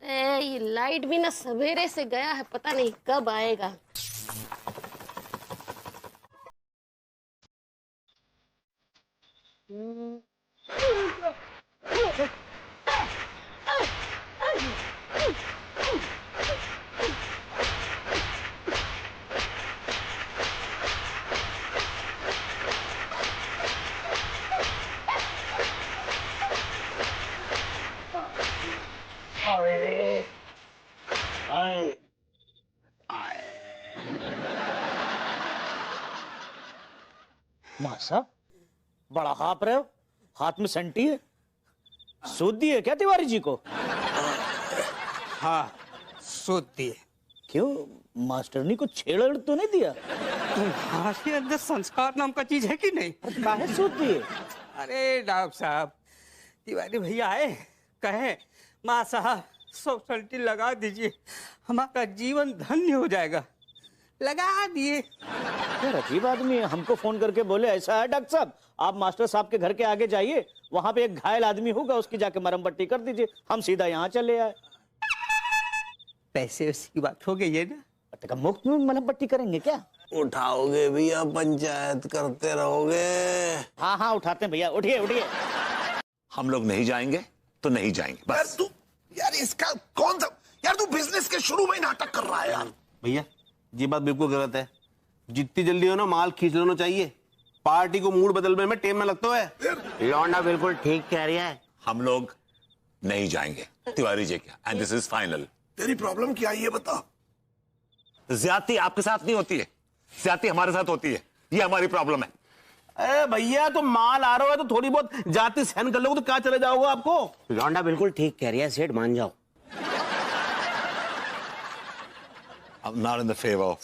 अरे ये लाइट भी ना सवेरे से गया है, पता नहीं कब आएगा। मां साहब बड़ा हाफ रहे हो, हाथ में संटी है, सूद दी है क्या तिवारी जी को? हाँ सूद दिए। क्यों, मास्टरनी को छेड़ तो नहीं दिया? तुम्हारे अंदर संस्कार नाम का चीज है कि नहीं? काहे सूद दिए? अरे डॉक्टर साहब, तिवारी भैया आए, कहे माँ साहब 100 सल्टी लगा दीजिए, हमारा जीवन धन्य हो जाएगा। लगा दिए। यार अजीब आदमी है, हमको फोन करके बोले ऐसा है डॉक्टर साहब, आप मास्टर साहब के घर के आगे जाइए, वहां पे एक घायल आदमी होगा, उसकी जाके मरहम पट्टी कर दीजिए। हम सीधा यहाँ चले आए। पैसे की बात हो गई है ना? मुफ्त में मरहम पट्टी करेंगे क्या? उठाओगे भैया, पंचायत करते रहोगे। हाँ हाँ उठाते हैं भैया, उठिए उठिए। हम लोग नहीं जाएंगे तो नहीं जाएंगे बस। यार इसका कौन सा, यार तू बिजनेस के शुरू में ही नाटक कर रहा है यार। भैया ये बात बिल्कुल गलत है, जितनी जल्दी हो ना माल खींच लेना चाहिए, पार्टी को मूड बदलने में टाइम में लगता है। लौंडा बिल्कुल ठीक कह रही है। हम लोग नहीं जाएंगे तिवारी जी क्या, एंड दिस इज फाइनल। तेरी प्रॉब्लम क्या है ये बता। ज्यादती आपके साथ नहीं होती है, ज्यादती हमारे साथ होती है, ये हमारी प्रॉब्लम है। अरे भैया तो माल आ रहा है तो थोड़ी बहुत जाति सहन कर लोगे तो क्या चले जाओगे आपको। लौंडा बिल्कुल ठीक कह रही है, सेठ मान जाओ। I'm not in the favor of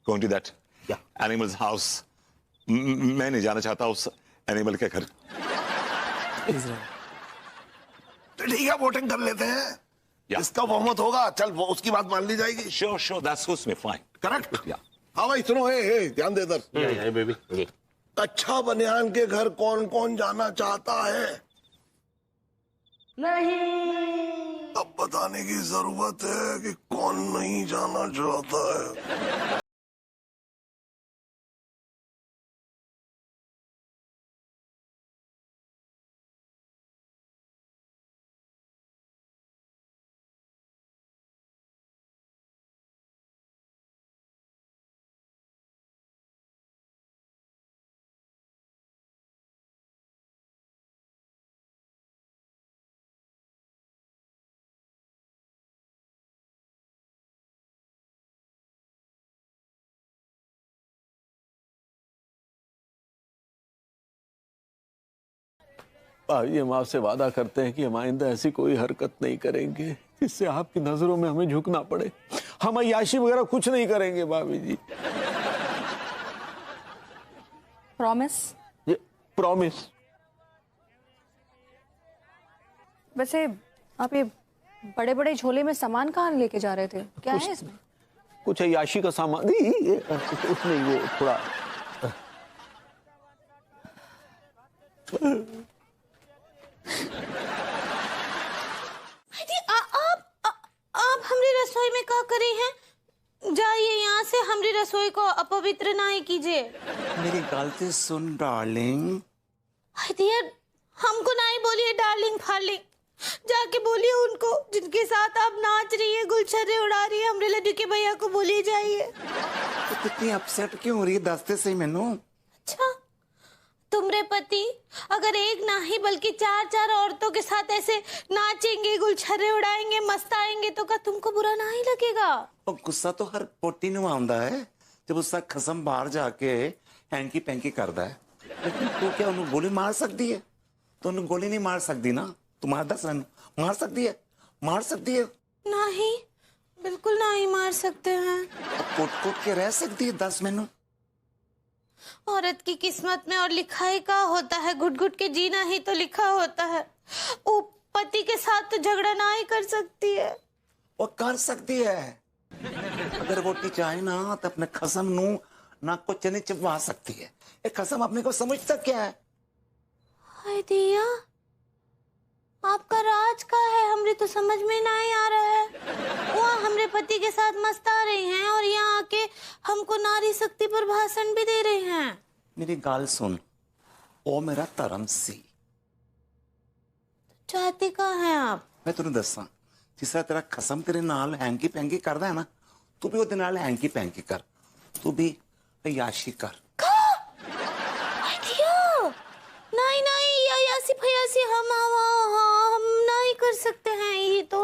going to that animal's house. मैं नहीं जाना चाहता उस एनिमल के घर। तो ठीक है, वोटिंग कर लेते हैं। इसका बहुमत होगा, चल वो उसकी बात मान ली जाएगी। Sure, that suits me fine. Correct. हाँ भाई सुनो, हे ध्यान दे इधर। बेबी अच्छा बनियान के घर कौन कौन जाना चाहता है? नहीं। अब बताने की जरूरत है कि कौन नहीं जाना चाहता है। भाई हम आपसे वादा करते हैं कि हम आइंदा ऐसी कोई हरकत नहीं करेंगे जिससे आपकी नजरों में हमें झुकना पड़े। हम अय्याशी वगैरह कुछ नहीं करेंगे भाभी जी। प्रॉमिस? प्रॉमिस। वैसे आप ये बड़े बड़े झोले में सामान कहाँ लेके जा रहे थे, क्या है इसमें? कुछ अय्याशी का सामान उसमें वो थोड़ा आप हमारी रसोई में क्या करे हैं? जाइए यहाँ से, हमारी रसोई को अपवित्र ना ही कीजिए। मेरी गलती सुन डार्लिंग। डियर, हमको ना ही बोलिए डार्लिंग फार्लिंग, जाके बोलिए उनको जिनके साथ आप नाच रही है, गुलछर्रे उड़ा रही है, हमारे लड्डू के भैया को बोलिए जाइए। तो कितनी अपसेट क्यों हो रही है दस्ते से मैनू? अच्छा, तुमरे पति अगर एक ना ही बल्कि 4 औरतों के साथ ऐसे नाचेंगे, गुलछर्रे उड़ाएंगे, मस्ताएंगे तो क्या तुमको बुरा ना ही लगेगा? और गुस्सा तो हर पोटी नु आंदा है जब उसका खसम बाहर जाके हैंकी पैंकी करता है। लेकिन तू क्या उन्हें गोली मार सकती है? तो उन्हें गोली नहीं मार सकती ना, तुम्हारा दस मार सकती है? मार सकती है? नहीं, बिल्कुल नहीं मार सकते हैं। कोट कोट के रह सकती है 10 मिनट। औरत की किस्मत में और लिखाई का होता है, घुट घुट के जीना ही तो लिखा होता है। वो पति के साथ तो झगड़ा ना ही कर सकती है। वो कर सकती है, अगर वो चाहे ना तो अपने खसम नू नाक को चने चिपवा सकती है। एक खसम अपने को समझता क्या है? हाय दिया, आपका राज का है, हमरे तो समझ में नहीं आ रहा है। वहाँ हमरे पति के साथ मस्ता रहे हैं और यहाँ आके हमको नारी शक्ति पर भाषण भी दे रहे हैं। मेरी गाल सुन, ओ मेरा धर्म सी। चाहते कहाँ हैं आप? मैं तेन दसा, जिस तरह तेरा खसम तेरे नाल हैंकी पैंकी करदा है ना, तू भी ओदे नाल हैंकी पैंकी कर, तू भी अयाशी कर। नहीं नहीं, अयासी फयासी हम नहीं कर सकते हैं। ये तो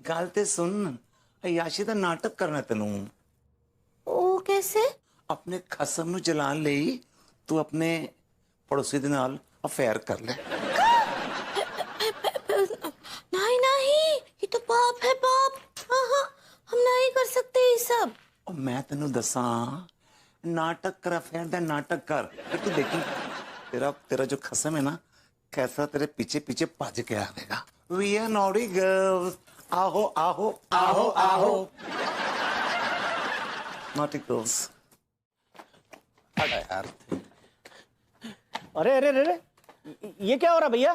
गल ते सुन, अयाशी दा नाटक करना तेनू। ओ कैसे? अपने खसम नु जलान ले तू अपने पड़ोसी दे नाल अफेयर कर ले। नहीं नहीं, ये तो पाप है, पाप। हाँ, हम नहीं कर सकते ये सब। और मैं तेनू दसा, नाटक कर, अफेयर दा नाटक कर। तू देखी तेरा जो खसम है ना, कैसा तेरे पीछे पीछे भज के आवेगा। वी आर नॉटी गर्ल्स, आहो आहो आहो आहो, नॉटी गर्ल्स। यार, अरे अरे अरे, ये क्या हो रहा भैया?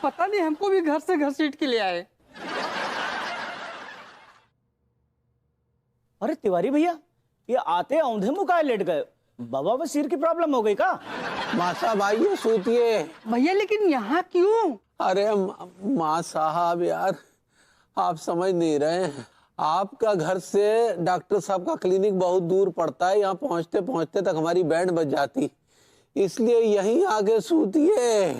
पता नहीं, हमको भी घर से घसीट के ले आए। अरे तिवारी भैया, ये आते औंधे मुकाए लेट गए। बाबा में सिर की प्रॉब्लम हो गई का? माँ साहब आइए, सूतिए। भैया लेकिन यहाँ क्यों? अरे माँ साहब यार, आप समझ नहीं रहे हैं। आपका घर से डॉक्टर साहब का क्लिनिक बहुत दूर पड़ता है, यहाँ पहुँचते पहुँचते तक हमारी बैंड बज जाती, इसलिए यहीं आके सूतिए।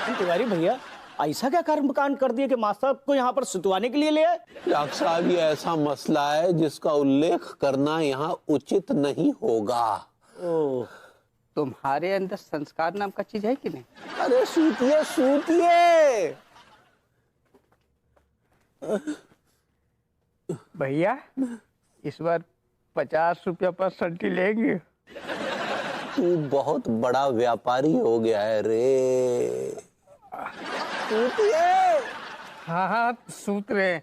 तिवारी भैया, ऐसा क्या कर्मकांड कर दिया कि मास्टर साहब को यहाँ पर सुतवाने के लिए ले आए? डॉक्टर साहब, ये ऐसा मसला है जिसका उल्लेख करना यहाँ उचित नहीं होगा। ओह, तुम्हारे अंदर संस्कार नाम का चीज है कि नहीं? अरे सूतिए सूतिए। भैया इस बार 50 रुपया पर सल्टी लेंगे। तू बहुत बड़ा व्यापारी हो गया है रे। सूतिए। हाँ हाँ, सूत रहे।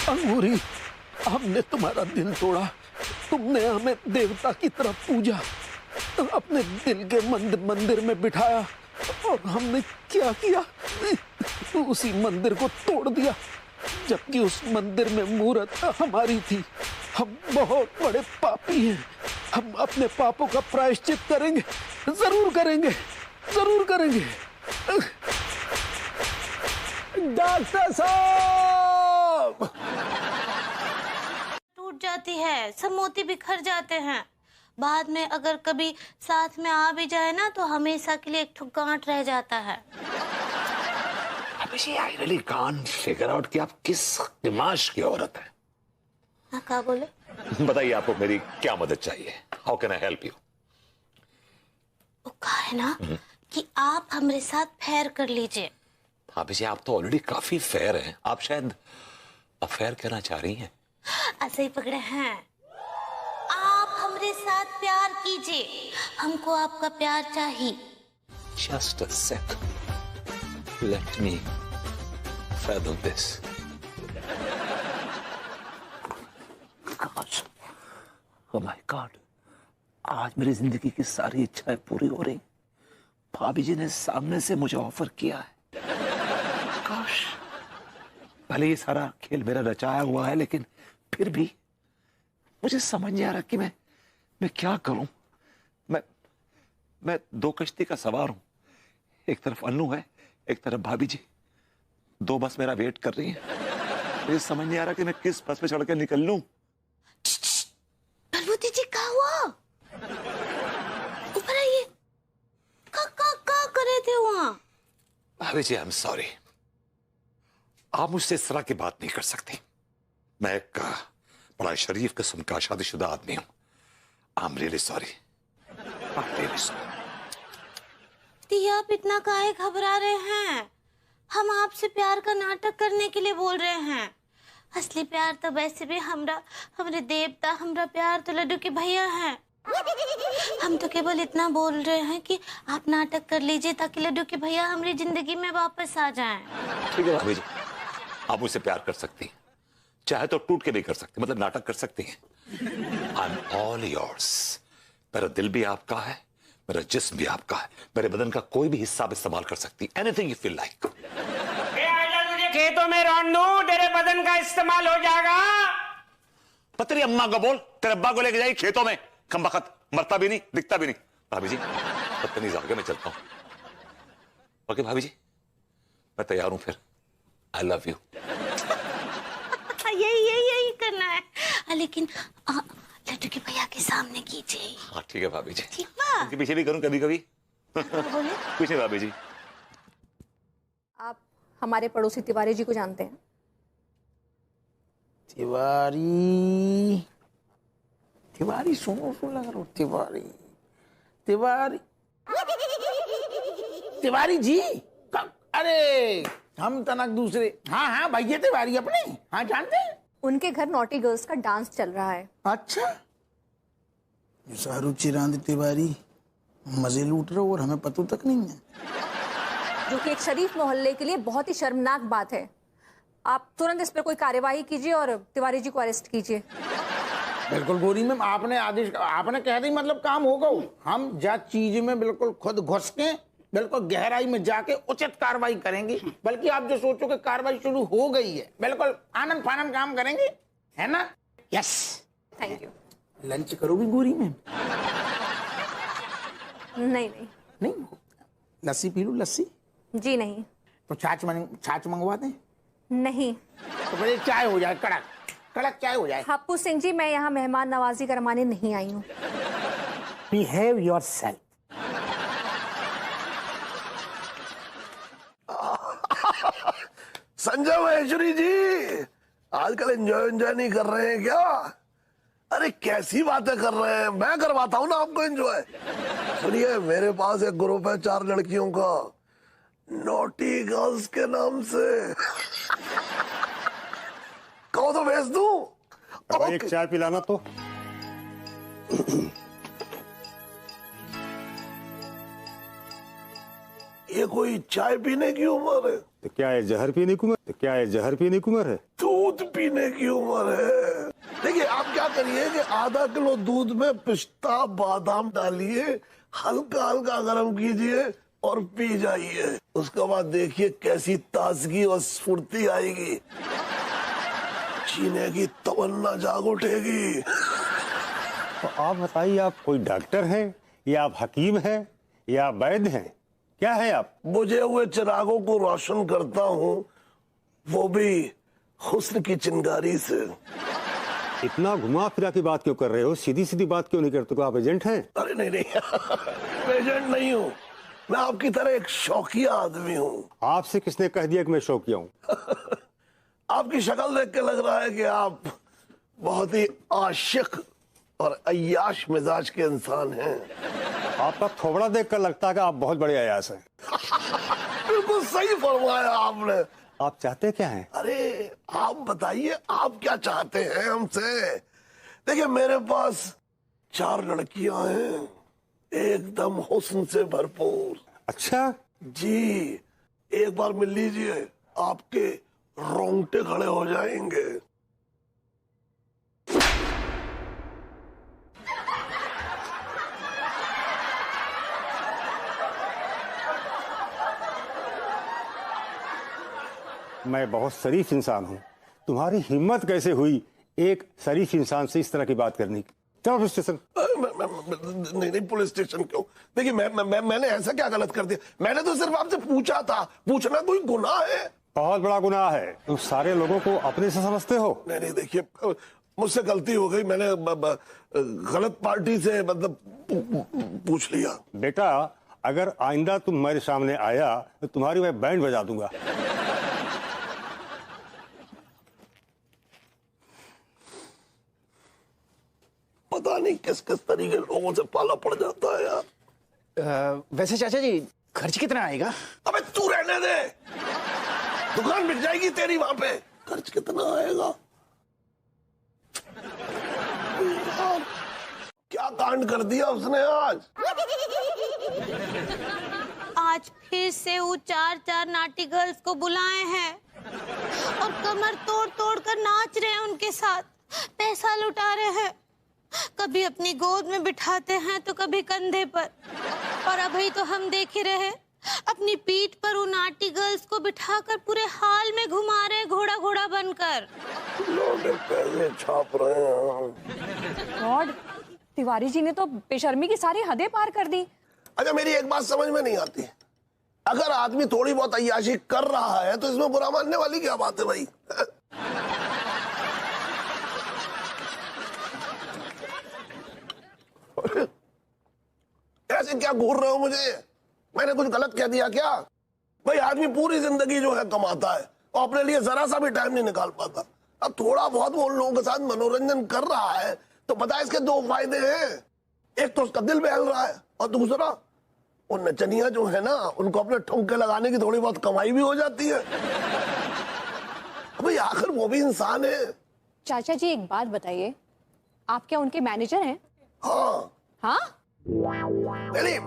अंगूरी, हमने तुम्हारा दिल तोड़ा, तुमने हमें देवता की तरह पूजा, अपने दिल के मंदिर में बिठाया, और हमने क्या किया? उसी मंदिर को तोड़ दिया, जबकि उस मंदिर में मूर्त हमारी थी। हम बहुत बड़े पापी हैं। हम अपने पापों का प्रायश्चित करेंगे, जरूर करेंगे, जरूर करेंगे। डॉक्टर साहब! टूट जाती है, सब मोती बिखर जाते हैं। बाद में अगर कभी साथ में आ भी जाए ना, तो हमेशा के लिए एक ठुक गांठ रह जाता है। I really can't figure out कि आप किस दिमाग की औरत है। हाँ, क्या बोले? बताइए, आपको मेरी क्या मदद चाहिए? How can I help you? वो कहा है ना कि आप हमारे साथ फेयर कर लीजिए। भाभी जी, आप तो ऑलरेडी काफी फेयर हैं। आप शायद अफेयर कहना चाह रही हैं। ऐसे ही पकड़े हैं। आप हमारे साथ प्यार कीजिए, हमको आपका प्यार चाहिए। Just a sec. Let me fathom this. काश, oh my God, आज मेरी जिंदगी की सारी इच्छाएं पूरी हो रही। भाभी जी ने सामने से मुझे ऑफर किया है। काश, भले ये सारा खेल मेरा रचाया हुआ है, लेकिन फिर भी मुझे समझ नहीं आ रहा कि मैं क्या करूं। मैं दो कश्ती का सवार हूं। एक तरफ अन्नू है, एक तरफ भाभी जी। दो बस मेरा वेट कर रही है। मुझे समझ नहीं आ रहा कि मैं किस बस पे चढ़ के निकल लूं। भगवती जी, क्या हुआ? ऊपर आइए। क्या कर रहे थे वहां? भाभी जी, आई एम सॉरी। आप मुझसे इस तरह की बात नहीं कर सकती। मैं एक बड़ा शरीफ किस्म का शादीशुदा आदमी हूं। I am really sorry. आप इतना काहे घबरा रहे हैं? हम आपसे प्यार का नाटक करने के लिए बोल रहे हैं। असली प्यार तो वैसे भी हमरे देवता, हमरा प्यार तो लड्डू के भैया हैं। हम तो केवल इतना बोल रहे हैं कि आप नाटक कर लीजिए, ताकि लड्डू के भैया हमारी जिंदगी में वापस आ जाएं। ठीक है भाभी जी, आप मुझसे प्यार कर सकती हैं, चाहे तो टूट के भी कर सकती, मतलब नाटक कर सकती हैं। I am all yours. मेरा दिल भी आपका है, मेरा जिस्म भी आपका है। मेरे बदन का कोई भी हिस्सा आप इस्तेमाल कर सकती। Anything you feel like. खेतों में रौंद दूं, तेरे बदन का इस्तेमाल हो जाएगा। पतरी अम्मा को बोल तेरे अब्बा को लेके जाएगी खेतों में। कम बखत, मरता भी नहीं दिखता भी नहीं। भाभी जी बदतमीज आगे, मैं चलता हूं। ओके भाभी जी, मैं तैयार हूं फिर। I love you. यही करना है। लेकिन लड्डू के भैया के सामने कीजिए। हाँ ठीक है भाभी जी, ठीक बा। उनके पीछे भी करूं कभी कभी। पीछे भाभी जी। आप हमारे पड़ोसी तिवारी जी को जानते हैं? तिवारी सुनो लग रहा तिवारी जी। अरे हम तनक दूसरे। हाँ भैया तिवारी अपने। हाँ जानते हैं। उनके घर नॉटी गर्ल्स का डांस चल रहा है। अच्छा, शाहरुख चिरांद तिवारी मजे लूट रहे हो और हमें पता तक नहीं है, जो कि एक शरीफ मोहल्ले के लिए बहुत ही शर्मनाक बात है। आप तुरंत इस पर कोई कार्यवाही कीजिए और तिवारी जी को अरेस्ट कीजिए। बिल्कुल गौरी मैम, आपने आदेश, आपने कह दी मतलब काम होगा। हम जा चीज में बिल्कुल खुद घुस के बिल्कुल गहराई में जाके उचित कार्रवाई करेंगे। बल्कि आप जो सोचो कि कार्रवाई शुरू हो गई है, बिल्कुल आनंद फानंद काम करेंगे, है ना? Yes, thank you. लंच करोगी गौरी मैम? नहीं, लस्सी पी लूं? लस्सी जी नहीं। तो छाछ मंगवा दें? नहीं। तो फिर चाय हो जाए, कड़क कड़क चाय हो जाए। हप्पू सिंह जी, मैं यहाँ मेहमान नवाजी करवाने नहीं आई हूँ। Behave yourself. संजय महेश्वरी जी, आजकल एंजॉय नहीं कर रहे हैं क्या? अरे कैसी बातें कर रहे हैं, मैं करवाता हूँ ना आपको एंजॉय। सुनिए, मेरे पास एक ग्रुप है 4 लड़कियों का, नॉटी गर्ल्स के नाम से। कहो तो भेज दूं? एक चाय पिलाना तो। ये कोई चाय पीने की उम्र है? तो क्या है जहर पीने की उम्र है? दूध पीने की उम्र है। देखिए, आप क्या करिए कि आधा किलो दूध में पिस्ता बादाम डालिए, हल्का हल्का गर्म कीजिए और पी जाइए। उसके बाद देखिए कैसी ताजगी और स्फूर्ति आएगी, जीने की तमन्ना जाग उठेगी। तो आप बताइए, आप कोई डॉक्टर हैं या आप हकीम हैं या आप वैद्य हैं? क्या है आप? बुझे हुए चिरागों को रोशन करता हूँ, वो भी हुस्न की चिंगारी से। इतना घुमा फिरा की बात क्यों कर रहे हो? सीधी सीधी बात क्यों नहीं करते? आप एजेंट हैं? अरे नहीं एजेंट नहीं हूँ, मैं आपकी तरह एक शौकिया आदमी हूँ। आपसे किसने कह दिया कि मैं शौकिया हूँ? आपकी शक्ल देख के लग रहा है कि आप बहुत ही आशिक और अय्याश मिजाज के इंसान हैं। आपका थोबड़ा देखकर लगता है कि आप बहुत बड़े अय्याश हैं। बिल्कुल सही फरमाया आपने। आप चाहते क्या हैं? अरे आप बताइए, आप क्या चाहते हैं हमसे? देखिए, मेरे पास 4 लड़कियां हैं, एकदम हुस्न से भरपूर। अच्छा जी, एक बार मिल लीजिए, आपके रोंगटे खड़े हो जाएंगे। मैं बहुत शरीफ इंसान हूँ, तुम्हारी हिम्मत कैसे हुई एक शरीफ इंसान से इस तरह की बात करने की? चलो पुलिस स्टेशन। नहीं, पुलिस स्टेशन क्यों? देखिए, मैंने ऐसा क्या गलत कर दिया? मैंने तो सिर्फ आपसे पूछा था। पूछना कोई गुनाह है? बहुत बड़ा गुनाह है। तुम सारे लोगों को अपने से समझते हो। नहीं, देखिए, मुझसे गलती हो गई, मैंने गलत पार्टी से मतलब पूछ लिया। बेटा, अगर आइंदा तुम मेरे सामने आया तो तुम्हारी मैं बैंड बजा दूंगा। पता नहीं किस किस तरीके लोगों से पाला पड़ जाता है यार। वैसे चाचा जी, खर्च कितना आएगा? अबे तू रहने दे, दुकान बिक जाएगी तेरी वहां पे। खर्च कितना आएगा? क्या कांड कर दिया उसने आज फिर से वो 4 नाटी गर्ल्स को बुलाए हैं और कमर तोड़ तोड़ कर नाच रहे हैं, उनके साथ पैसा लुटा रहे हैं। कभी अपनी गोद में बिठाते हैं तो कभी कंधे पर। और अभी तो हम देख ही रहे, अपनी पीठ पर उन नाटी गर्ल्स को बिठाकर पूरे हाल में घुमा रहे घोड़ा घोड़ा बनकर। लौंडे पैसे छाप रहे हैं। गॉड, तिवारी जी ने तो बेशर्मी की सारी हदें पार कर दी। अच्छा, मेरी एक बात समझ में नहीं आती, अगर आदमी थोड़ी बहुत अय्याशी कर रहा है तो इसमें बुरा मानने वाली क्या बात है भाई? ऐसे क्या घूर रहे हो मुझे? मैंने कुछ गलत कह दिया क्या? भाई आदमी पूरी जिंदगी जो है कमाता है और अपने लिए जरा सा भी टाइम नहीं निकाल पाता। अब थोड़ा बहुत वो उन लोगों के साथ मनोरंजन कर रहा है तो पता है इसके दो फायदे हैं। एक तो उसका दिल बहल रहा है और दूसरा वो नचनिया जो है ना उनको अपने ठुमके लगाने की थोड़ी बहुत कमाई भी हो जाती है। भाई आखिर वो भी इंसान है। चाचा जी एक बात बताइए, आप क्या उनके मैनेजर हैं? हाँ। हाँ? नहीं,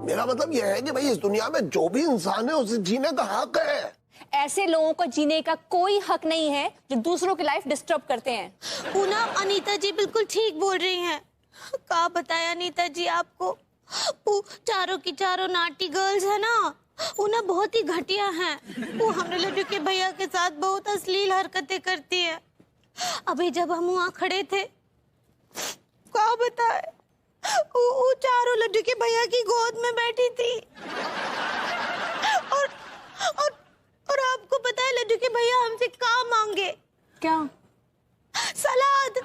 मेरा मतलब यह है कि भाई इस दुनिया में जो भी इंसान है उसे जीने का हक है। ऐसे लोगों को जीने का कोई हक नहीं है जो दूसरों की लाइफ डिस्टर्ब करते हैं। पूनम, अनीता जी बिल्कुल ठीक बोल रही हैं। क्या बताया अनीता जी आपको, वो चारों की चारों नाटी गर्ल्स है ना, वो ना बहुत ही घटिया हैं। वो हमरे लड्डू के भैया के साथ बहुत अश्लील हरकतें करती है। अभी जब हम वहाँ खड़े थे, क्या बताए, वो चारों लड्डू के भैया की गोद में बैठी थी और आपको पता है लड्डू के भैया हमसे क्या मांगे? क्या? सलाद।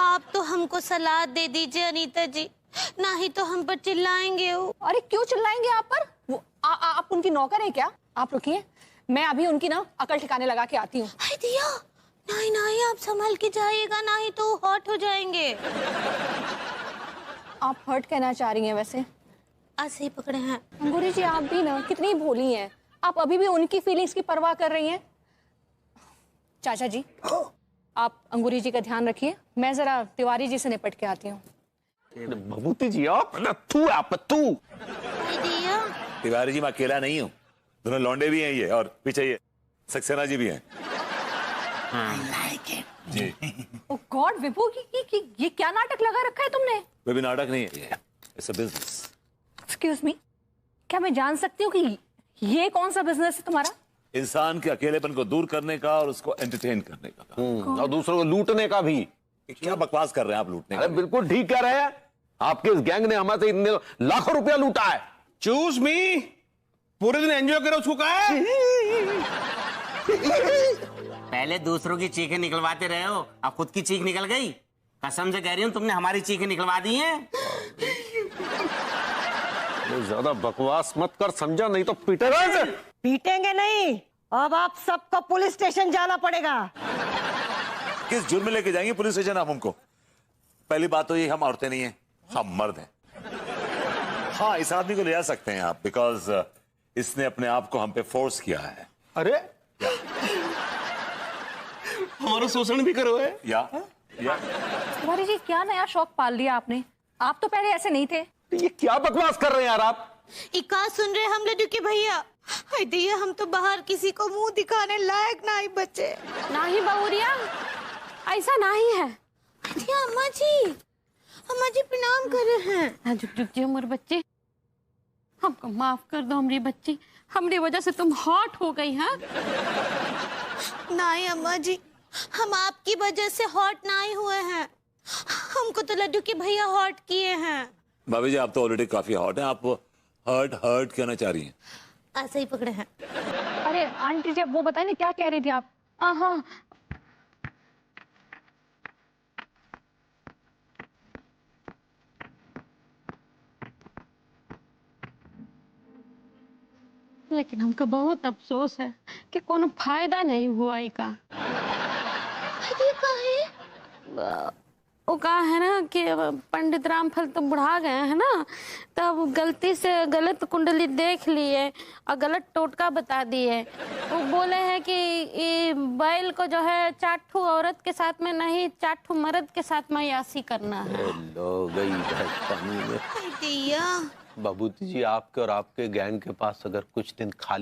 आप तो हमको सलाद दे दीजिए अनीता जी, ना ही तो हम पर चिल्लाएंगे वो। अरे क्यों चिल्लाएंगे आप पर? वो आप उनकी नौकर है क्या? आप रुकिए, मैं अभी उनकी ना अकल ठिकाने लगा के आती हूँ। हाय दिया, नहीं नहीं आप संभल के जाइएगा, ना ही तो हॉट हो जाएंगे। आप हर्ट कहना चाह रही हैं वैसे? ऐसे ही पकड़े हैं। अंगूरी जी आप भी ना कितनी भोली हैं, आप अभी भी उनकी फीलिंग्स की परवाह कर रही हैं। चाचा जी आप अंगूरी जी का ध्यान रखिए, मैं जरा तिवारी जी से निपट के आती हूँ। भभूति जी आप तिवारी जी मैं अकेला नहीं हूँ, दोनों लौंडे भी हैं ये, और पीछे ये सक्सेना जी भी हैं। जी। ओह गॉड विभू, ये क्या नाटक लगा रखा है तुमने? वो भी नाटक नहीं है, it's a business. Excuse me, क्या मैं जान सकती हूँ कि ये कौन सा बिजनेस है तुम्हारा? इंसान के अकेलेपन को दूर करने का और उसको एंटरटेन करने का और दूसरों को लूटने का भी। क्या बकवास कर रहे हैं आप लूटने का? अरे बिल्कुल ठीक कह रहे हैं, आपके इस गैंग ने हमारे से इतने लाखों रुपया लूटा है। चूज मी, पूरे दिन एंजॉय करो उसको कहा है। पहले दूसरों की चीखें निकलवाते रहे हो, अब खुद की चीख निकल गई। कसम से कह रही हूँ तुमने हमारी चीखें निकलवा दी हैं। ज्यादा बकवास मत कर, समझा, नहीं तो पीटेगा से। पीटेंगे नहीं, अब आप सबको पुलिस स्टेशन जाना पड़ेगा। किस जुर्म में लेके जाएंगे पुलिस स्टेशन आप हमको? पहली बात तो ये हम औरतें नहीं हैं, हम मर्द हैं। हाँ, इस आदमी को ले जा सकते हैं आप, बिकॉज इसने अपने आप को हम पे फोर्स किया है। अरे हमारा शोषण भी करो है या तिवारी जी क्या नया शौक पाल लिया आपने? आप तो पहले ऐसे नहीं थे। ये क्या बकवास कर रहे हैं यार आप? इका सुन रहे हम लड्डू के भैया? हाय दिया, हम तो बाहर किसी को मुंह दिखाने लायक ना ही बचे। नहीं बहुरिया, ऐसा नहीं है। अम्मा जी प्रणाम कर रहे हैं। झुक झुक जी उम्र बच्चे, हमको माफ कर दो हमारी बच्ची, हमारी वजह से तुम हॉट हो गई। हाँ नहीं अम्मा जी, हम आपकी वजह से हॉट नहीं हुए हैं, हमको तो लड्डू के भैया हॉट किए हैं। भाभी जी आप तो ऑलरेडी काफी हॉट हैं, आप हर्ट कहना चाह रही हैं? ऐसे ही पकड़े हैं। अरे आंटी जी वो बताइए क्या कह रही थी आप? हाँ लेकिन हमको बहुत अफसोस है कि कोनो फायदा नहीं हुआ इका। वो कहा है ना कि पंडित रामफल तो बुढ़ा गए हैं ना, तब गलती से गलत कुंडली देख लिए और गलत टोटका बता दिए। वो बोले हैं कि ये बैल को जो है 4 ठू औरत के साथ में नहीं, 4 ठू मर्द के साथ में यासी करना है। लो गई भैंस पानी में। दिया बाबूजी जी आपके और आपके गैंग के पास अगर कुछ दिन खाली